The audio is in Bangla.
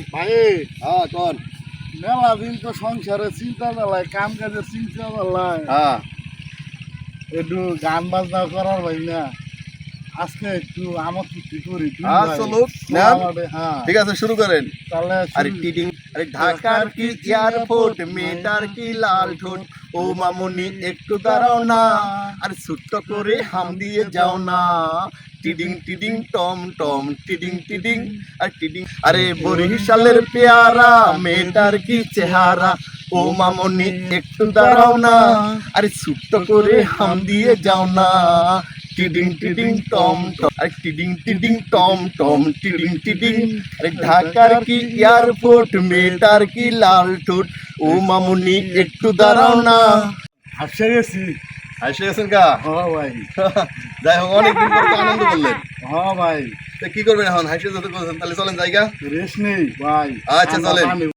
ভাই হ্যাঁ কোন মেলা দিন তো সংসারে চিন্তা চালায়, কাম কাজের চিন্তা চালায়, হ্যাঁ একটু গান বাজনা করার ভাই না। আজকে একটু আমার ছুটি করি তুই হ্যাঁ ভাই। চলুক তো নেন। আমাদের হ্যাঁ ঠিক আছে শুরু করেন। তাহলে আরে শুরু- টিডিং আরে ঢাকার কি এয়ারপোর্ট মেয়েটার কি লাল ঠোঁট ও মামুনি একটু দাঁড়াও না আরে ছোট্ট করে হাম দিয়ে যাও না টিডিং টিডিং টম টম টিডিং টিডিং আর টিডিং আরে বরিশালের পেয়ারা মেয়েটার কি চেহারা ও মামুনি একটু দাঁড়াও না আরে ছোট্ট করে হাম দিয়ে যাও না টিডিং টিডিং টম টম আরে টিডিং টিডিং টম টম টিডিং টিডিং আরে ঢাকার কি এয়ারপোর্ট মেয়েটার কি লাল ঠোঁট ও মামুনি একটু দাঁড়াও না হাসে গেছি। হাসে গেছেন কা ভাই যাই হোক অনেকদিন পর তো আনন্দ করলেন। ভাই তো কি করবেন এখন হাসে যত করছেন তাহলে চলেন জায়গা রেস্ট নেই ভাই। আচ্ছা, আমরা চলেন। পানি